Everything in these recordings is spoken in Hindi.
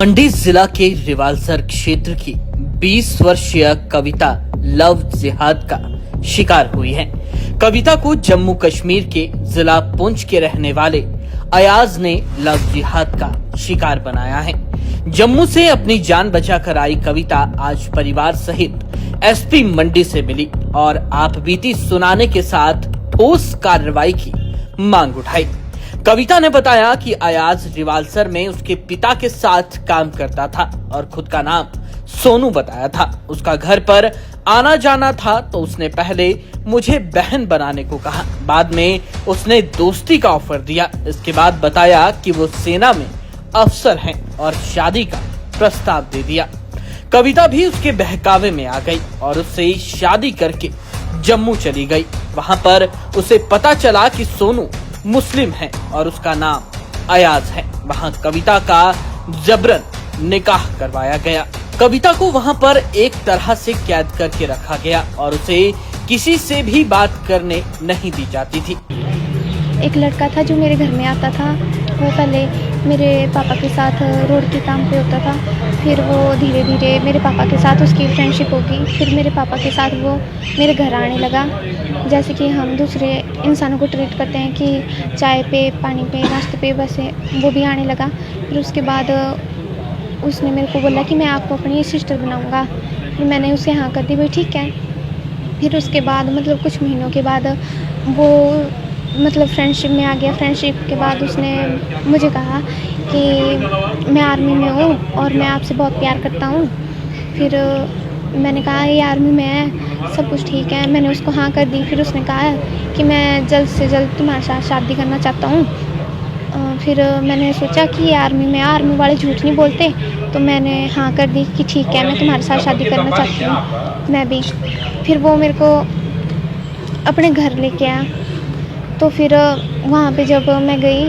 मंडी जिला के रिवालसर क्षेत्र की 20 वर्षीय कविता लव जिहाद का शिकार हुई है। कविता को जम्मू कश्मीर के जिला पुंछ के रहने वाले अयाज ने लव जिहाद का शिकार बनाया है। जम्मू से अपनी जान बचाकर आई कविता आज परिवार सहित एसपी मंडी से मिली और आपबीती सुनाने के साथ ठोस कार्रवाई की मांग उठाई। कविता ने बताया कि अयाज रिवालसर में उसके पिता के साथ काम करता था और खुद का नाम सोनू बताया था। उसका घर पर आना जाना था तो उसने पहले मुझे बहन बनाने को कहा, बाद में उसने दोस्ती का ऑफर दिया। इसके बाद बताया कि वो सेना में अफसर हैं और शादी का प्रस्ताव दे दिया। कविता भी उसके बहकावे में आ गई और उससे शादी करके जम्मू चली गई। वहां पर उसे पता चला कि सोनू मुस्लिम है और उसका नाम अयाज है। वहां कविता का जबरन निकाह करवाया गया। कविता को वहां पर एक तरह से कैद करके रखा गया और उसे किसी से भी बात करने नहीं दी जाती थी। एक लड़का था जो मेरे घर में आता था। वो पहले मेरे पापा के साथ रोड के काम पे होता था, फिर वो धीरे धीरे मेरे पापा के साथ उसकी फ्रेंडशिप होगी। फिर मेरे पापा के साथ वो मेरे घर आने लगा, जैसे कि हम दूसरे इंसानों को ट्रीट करते हैं कि चाय पे, पानी पे, नाश्ते पे, वैसे वो भी आने लगा। फिर उसके बाद उसने मेरे को बोला कि मैं आपको अपनी सिस्टर बनाऊँगा। फिर मैंने उसे हाँ कर दी, भाई ठीक है। फिर उसके बाद मतलब कुछ महीनों के बाद वो मतलब फ्रेंडशिप में आ गया। फ्रेंडशिप के बाद उसने मुझे कहा कि मैं आर्मी में हूँ और मैं आपसे बहुत प्यार करता हूँ। फिर मैंने कहा ये आर्मी में है, सब कुछ ठीक है। मैंने उसको हाँ कर दी। फिर उसने कहा कि मैं जल्द से जल्द तुम्हारे साथ शादी करना चाहता हूँ। फिर मैंने सोचा कि ये आर्मी में, आर्मी वाले झूठ नहीं बोलते, तो मैंने हाँ कर दी कि ठीक है, मैं तुम्हारे साथ शादी करना चाहती हूँ, मैं भी। फिर वो मेरे को अपने घर लेके आया। तो फिर वहाँ पे जब मैं गई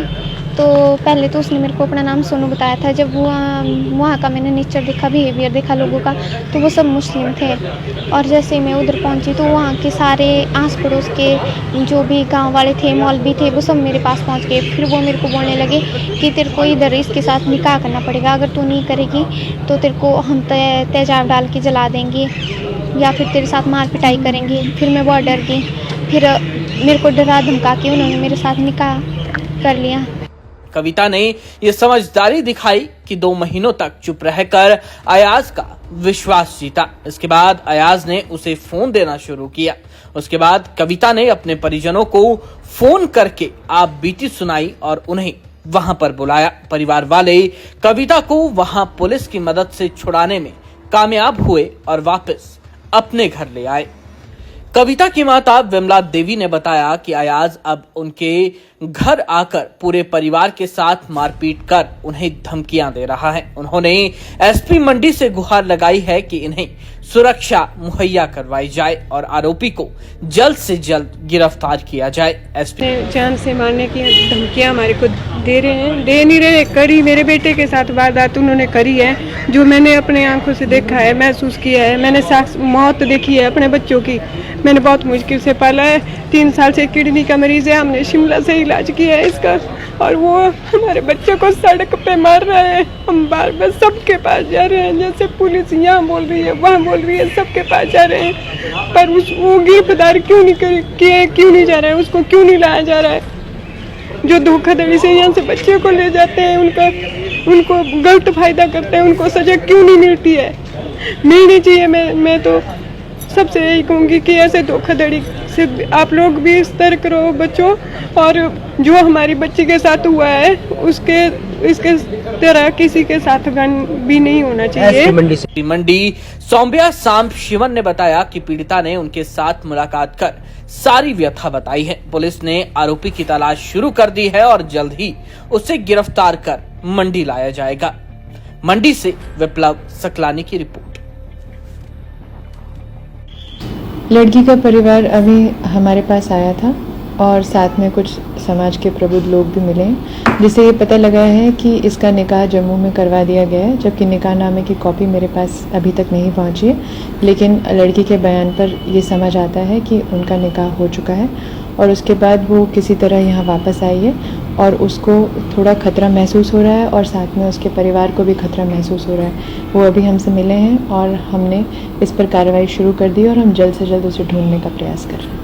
तो पहले तो उसने मेरे को अपना नाम सोनू बताया था। जब वहाँ का मैंने नेचर देखा, बिहेवियर देखा लोगों का, तो वो सब मुस्लिम थे। और जैसे मैं उधर पहुँची तो वहाँ के सारे आस पड़ोस के जो भी गांव वाले थे, मौलवी थे, वो सब मेरे पास पहुँच गए। फिर वो मेरे को बोलने लगे कि तेरे को इधर इसके साथ निकाह करना पड़ेगा, अगर तू नहीं करेगी तो तेरे को हम तेजाब डाल के जला देंगे या फिर तेरे साथ मार पिटाई करेंगे। फिर मैं बहुत डर गई। फिर मेरे को डरा धमका के उन्होंने मेरे साथ निकाह कर लिया। कविता ने ये समझदारी दिखाई कि 2 महीनों तक चुप रहकर अयाज का विश्वास जीता। इसके बाद अयाज ने उसे फोन देना शुरू किया। उसके बाद कविता ने अपने परिजनों को फोन करके आपबीती सुनाई और उन्हें वहां पर बुलाया। परिवार वाले कविता को वहां पुलिस की मदद से छुड़ाने में कामयाब हुए और वापस अपने घर ले आए। कविता की माता विमला देवी ने बताया कि अयाज अब उनके घर आकर पूरे परिवार के साथ मारपीट कर उन्हें धमकियां दे रहा है। उन्होंने एसपी मंडी से गुहार लगाई है कि इन्हें सुरक्षा मुहैया करवाई जाए और आरोपी को जल्द से जल्द गिरफ्तार किया जाए। एसपी जान से मारने की धमकियां हमारे को दे रहे हैं, दे नहीं रहे। करी मेरे बेटे के साथ वारदात उन्होंने करी है, जो मैंने अपने आंखों से देखा है, महसूस किया है। मैंने मौत देखी है अपने बच्चों की। मैंने बहुत मुश्किल से पाला है। 3 साल से किडनी का मरीज है, हमने शिमला से इलाज किया है इसका, और वो हमारे बच्चों को सड़क पे मार रहा है। हम बार बार सबके पास जा रहे हैं, जैसे पुलिस यहाँ बोल रही है, वहाँ बोल रही है, सबके पास जा रहे हैं, पर वो गिरफ्तार क्यों नहीं जा रहा है, उसको क्यों नहीं लाया जा रहा है। जो धोखाधड़ी से यहाँ से बच्चों को ले जाते हैं, उनको गलत फायदा करते हैं, उनको सजा क्यों नहीं मिलती है, मिलनी चाहिए। मैं तो सबसे यही कहूँगी कि ऐसे धोखाधड़ी से आप लोग भी सतर्क रहो बच्चों, और जो हमारी बच्ची के साथ हुआ है इसके तरह किसी के साथ भी नहीं होना चाहिए। मंडी सौम्या सांब शिवन ने बताया कि पीड़िता ने उनके साथ मुलाकात कर सारी व्यथा बताई है। पुलिस ने आरोपी की तलाश शुरू कर दी है और जल्द ही उसे गिरफ्तार कर मंडी लाया जाएगा। मंडी से विप्लव सकलानी की रिपोर्ट। लड़की का परिवार अभी हमारे पास आया था और साथ में कुछ समाज के प्रबुद्ध लोग भी मिले, जिससे ये पता लगा है कि इसका निकाह जम्मू में करवा दिया गया है, जबकि निकाहनामे की कॉपी मेरे पास अभी तक नहीं पहुंची है। लेकिन लड़की के बयान पर ये समझ आता है कि उनका निकाह हो चुका है और उसके बाद वो किसी तरह यहाँ वापस आई है और उसको थोड़ा खतरा महसूस हो रहा है और साथ में उसके परिवार को भी खतरा महसूस हो रहा है। वो अभी हमसे मिले हैं और हमने इस पर कार्रवाई शुरू कर दी और हम जल्द से जल्द उसे ढूंढने का प्रयास कर रहे हैं।